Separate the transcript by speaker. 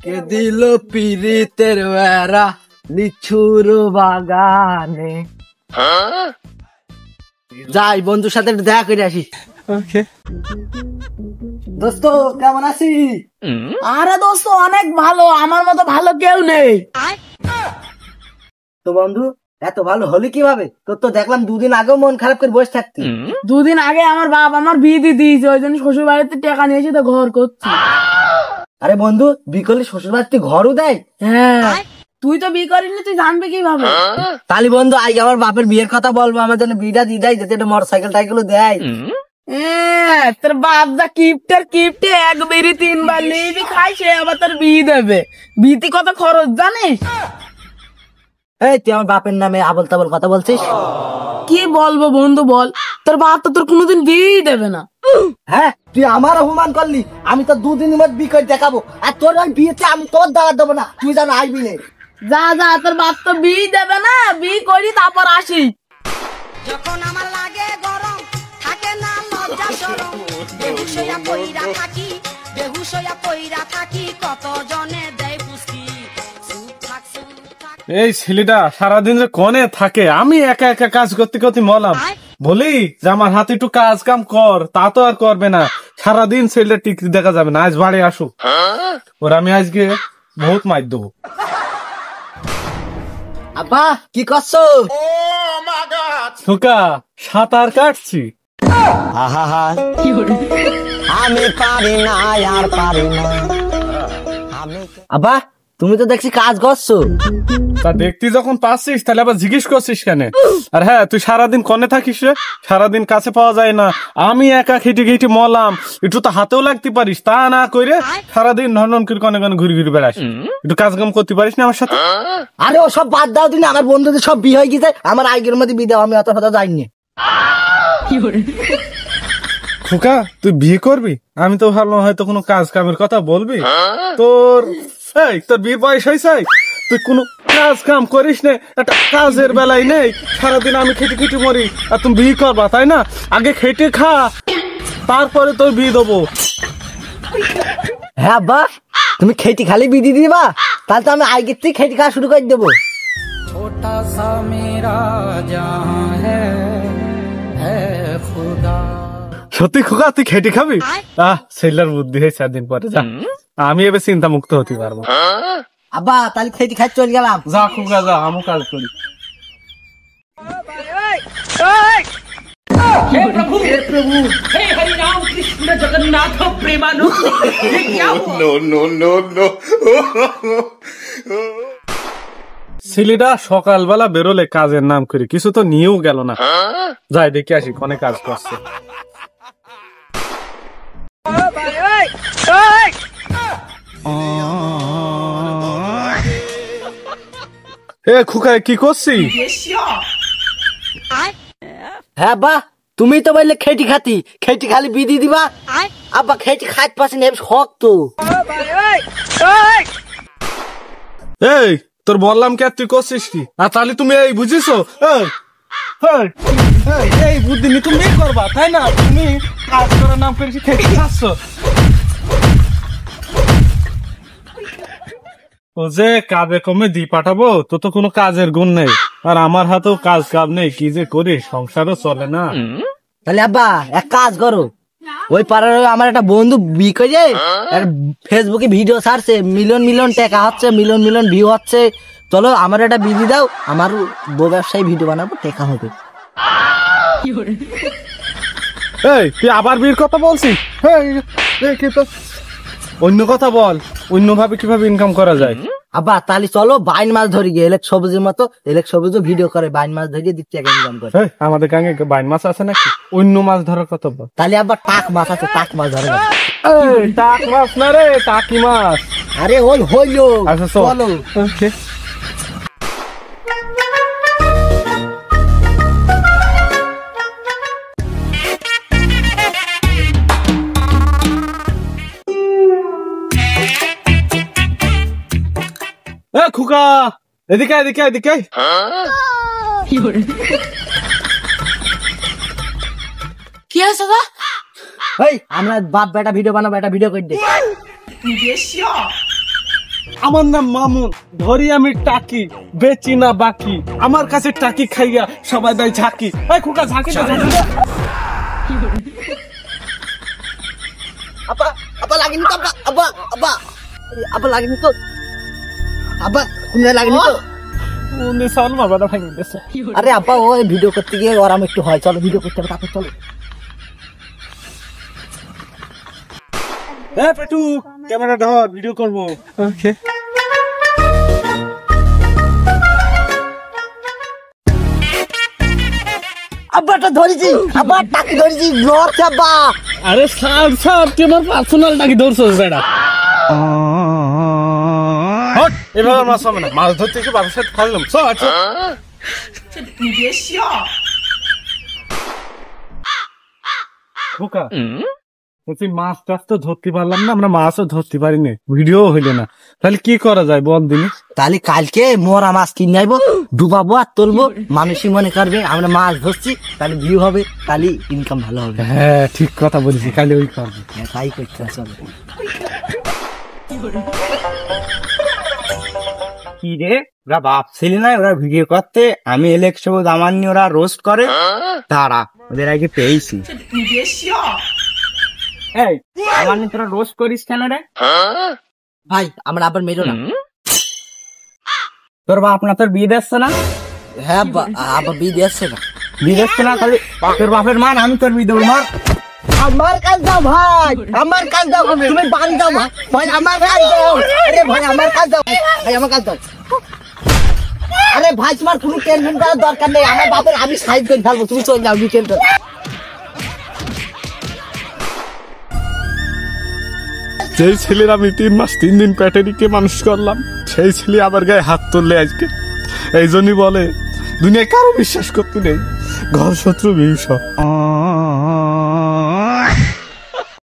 Speaker 1: কে দিল পিরিতের বেড়া লিচুর বাগানে। যাই বন্ধুর সাথে দেখা করে আসি। দোস্ত কেমন আছিস?
Speaker 2: আরে দোস্ত অনেক ভালো, আমার মতো ভালো কেউ নেই।
Speaker 1: তো বন্ধু এত ভালো হলি কিভাবে? তোর তো দেখলাম দুদিন আগেও মন খারাপ করে বসে থাকতি।
Speaker 2: দুদিন আগে আমার বাপ আমার বিয়ে দিয়ে দিয়েছে, ওই জন্য শ্বশুর বাড়িতে টাকা নিয়েছি তো ঘর করছি।
Speaker 1: আরে বন্ধু বিয়ে করলে শ্বশুর বাড়িতে ঘরও দেয়?
Speaker 2: হ্যাঁ, তুই তো বিয়ে করিনি, তুই জানবি কিভাবে?
Speaker 1: তাহলে বন্ধু আজকে আমার বাপের বিয়ের কথা বলবো, আমার জন্য বিয়েটা দিয়ে দেয়, যাতে একটা মোটর সাইকেল টাইকেলও দেয়।
Speaker 2: তোর বাপ দা কিপ্টে এক বেরি তিনবার নিবি খাই, সে আবার তোর বিয়ে দেবে। বিয়েতে কত খরচ জানিস?
Speaker 1: এই তুই আমার বাপের নামে আবল তাবল কথা বলছিস?
Speaker 2: কি বলবো বন্ধু বল, তোর বাপ তো তোর কোনোদিন বিয়েই দেবে না।
Speaker 1: হ্যাঁ তুই আমার অপমান করলি, আমি তো দুদিনের মধ্যে বিয়ে করে দেখাবো, আর তোর ওই বিয়েতে আমি তোর দাওয়াত দেবো না, তুই যেন আসবি না।
Speaker 2: যা যা, তোর বাপ তো বিয়ে দেবে না, বিয়ে করি তারপর আসি।
Speaker 3: যখন আমার লাগে গরম থাকে না লজ্জা শরম, বেহুশ হইয়া পইরা থাকি কত জনে দেয় পুষ্টি।
Speaker 4: এই ছেলেটা সারাদিন যে কনে থাকে, আমি একা একা কাজ করতে করতে মলাম। বলি যে আমার হাতে একটু কাজ কাম কর, তা তো আর করবে না। সারাদিন ছেলেটা টিকতে দেখা যাবে না, আজ বাড়ি আসুক, ওর আমি আজকে বহুত মার দেবো।
Speaker 1: আব্বা কি করছো?
Speaker 4: খোকা সাঁতার কাটছি।
Speaker 1: আমি পারি না আর পারি না। আব্বা তুমি তো দেখছি কাজ করছো।
Speaker 4: তা দেখতে যখন পাচ্ছিস তাহলে আবার জিজ্ঞেস করছিস কেন? আর হ্যাঁ, তুই সারাদিন কনে থাকিস রে? সারাদিন কাছে পাওয়া যায় না, আমি একা খেটে খেটে মলাম, একটু তো হাতেও লাগতে পারিস, তা না করে সারাদিন নন করে কনে কনে ঘুরে ঘুরে বেড়াস, একটু কাজ কাম করতে পারিস না আমার সাথে?
Speaker 1: আরে ও সব বাদ দাও, দিন আমার বন্ধুদের সব বিয়ে হয়ে গেছে, আমার আগের মধ্যে বিয়ে দাও, আমি অত কথা যাইনি।
Speaker 4: খোকা তুই বিয়ে করবি? আমি তো ভাবলাম হয়তো কোনো কাজ কামের কথা বলবি। তোর বিয়ে বয়স হয়েছে, তুই কোনো কাজ কাম করিস না, একটা কাজের বেলায় নেই, সারাদিন আমি খেটে খেটে মরি, আর তুমি বিয়ে করবা তাই না? আগে খেটে খা, তারপরে তোর বিয়ে দেবো।
Speaker 1: হ্যাঁ আব্বা তুমি খেটি খালি বিয়ে দিয়ে দিবা, তাহলে তো আমি আগের থেকে খেটি খাওয়া শুরু করে দেবো। ছোটা সা মেরা জাহাঁ হ্যায় খুদা।
Speaker 4: সত্যি খোকা তুই খেটে খাবি? ছেলের বুদ্ধি হয়েছে, 4 দিন পরে যা, আমি এবার চিন্তা মুক্ত হতে পারবো।
Speaker 1: আব্বা তাহলে খেটি খাই চলে গেলাম।
Speaker 4: যা খোকা যা, আমি কাজ করি।
Speaker 2: हे प्रभु हे हरि राम कृष्ण जगन्नाथ प्रेमानंद, ये क्या हुआ?
Speaker 4: नो ছেলেটা সকালবেলা বেরোলে কাজের নাম করে কিছু তো নিয়েও গেল না। যাই দেখে আসি কোনে কাজ করছে। এ খুকা কি করছিস?
Speaker 1: হ্যাঁ বা তুমি তো বললে খেটি খালি বিধি দিবা। আব্বা খেটি খাইতে পারছি না, শক্ত।
Speaker 4: এই তোর বললাম কে, তুই করছিস কি? আর তাহলে তুমি এই বুঝিছো, এই বুদ্ধি নি তুমি করবা তাই না? তুমি কাজ করার নাম করে খেতে খাচ্ছ। ও যে কাজে কমে দি পাঠাবো, তো তো কোনো কাজের গুণ নেই, আর আমার হাতেও কাজ কাম নেই, কি যে করি, সংসারও চলে না।
Speaker 1: তাহলে আব্বা এক কাজ করো, ওই পাড়ার আমার একটা বন্ধু বিয়ে করে ফেসবুকে ভিডিও ছাড়ছে, মিলিয়ন টাকা হচ্ছে, মিলিয়ন ভিউ হচ্ছে, চলো আমার একটা বিধি দাও, আমার বউ ব্যবসায়ী ভিডিও বানাবো, টাকা হবে।
Speaker 4: এই তুই আবার বিয়ের কথা বলছিস? অন্য কথা বল, অন্য ভাবে কিভাবে ইনকাম করা যায়?
Speaker 1: আব্বা তাহলে চলো বাইন মাছ ধরি গিয়ে, এলেক সবুজের মতো, এলেক সবুজও ভিডিও করে, বাইন মাছ ধরিয়ে দিচ্ছে ইনকাম করে।
Speaker 4: আমাদের গাঙে বাইন মাছ আছে নাকি? অন্য মাছ ধরার কথা বল।
Speaker 1: তাহলে আব্বা টাক মাছ আছে, টাক মাছ ধরে।
Speaker 4: টাক মাছ না রে, টাকি মাছ।
Speaker 1: আরে ওই হইলো।
Speaker 4: আচ্ছা চলো। খুকা এদিকে এদিকে এদিকে।
Speaker 2: কি আছে গো?
Speaker 1: এই আমরা বাপ বেটা ভিডিও বানাবো, একটা ভিডিও করে দে।
Speaker 4: আমার নাম মামুন, ধরি আমি টাকি, বেচি না বাকি, আমার কাছে টাকি খাইয়া সবাই দেয় ঝাঁকি। এই খোকা ঝাঁকি তো ঝাঁকি দে।
Speaker 1: আপা আপা লাগেনি তো আপা, আপা আপা আপা লাগেনি তো, আপা কোনে লাগেনি তো?
Speaker 4: উনি সাল মারবাটা ভাঙি দিয়েছে।
Speaker 1: আরে আপা ওই ভিডিও করতে গিয়ে ওরাম একটু হয়, চলো ভিডিও করতে হবে তারপর চলো।
Speaker 4: এ পেটু ক্যামেরা ধর, ভিডিও করবো। ওকে
Speaker 1: আব্বাটা ধরেছি, আব্বা টাকি ধরেছি, ধরছে আব্বা।
Speaker 4: আরে স্যার স্যার তুই আমার পার্সোনাল টাকি ধরছস বেটা। হট, এভাবে মাছ হবে না, মাছ ধরতে এসে বাবার সাথে খাইলাম। চল আচ্ছা খোকা, বলছি মাছ টাছ তো ধরতে পারলাম না, আমরা মাছও ধরতে পারি না, ভিডিও হইলে না, তাহলে কি করা যায় বল দিনি?
Speaker 1: তাহলে কালকে মোরা মাছ কিনে আইবো, ডুবাবো আর তুলবো, মানুষই মনে করবে আমরা মাছ ধরছি, তাহলে ভিউ হবে, তাহলে ইনকাম ভালো হবে।
Speaker 4: হ্যাঁ ঠিক কথা বলেছি, কালি ওই করবো।
Speaker 1: হ্যাঁ, তাই করতে হবে, চলো।
Speaker 2: কি রে, ওরা ভাবছিলি না ওরা ভিডিও করতে, আমি ইলেকশন আমার নিয়ে ওরা রোস্ট করে, তারা ওদের আগে পেয়েছি। এই আমার নিয়ে তোরা রোস্ট করিস কেন রে?
Speaker 1: ভাই আমরা আবার মেরো না।
Speaker 2: তোর বাপ না তোর বিয়ে দিচ্ছে না?
Speaker 1: হ্যাঁ আবার বিয়ে দিচ্ছে না।
Speaker 2: বিয়ে দিচ্ছে না তাহলে তোর বাপের মান, আমি তোর বিয়ে দেবো মার।
Speaker 1: আমার কাজ দাও ভাই, আমার কাজ দাও, তুমি বাড়ি দাও ভাই, ভাই আমার কাজ দাও, আরে ভাই আমার কাজ দাও, ভাই আমার কাজ দাও। আরে ভাই তোমার কোনো টেনশন করার দরকার নেই, আমার বাপের আমি সাইড করে ফেলবো, তুমি চলে যাও উইকেন্ড।
Speaker 4: যেই ছেলের আমি 3 মাস 3 দিন পেটে রেখে মানুষ করলাম, সেই ছেলে আবার গায়ে হাত তুললে আজকে। এই জন্যই বলে দুনিয়ায় কারো বিশ্বাস করতে নেই, ঘর শত্রু বিষ।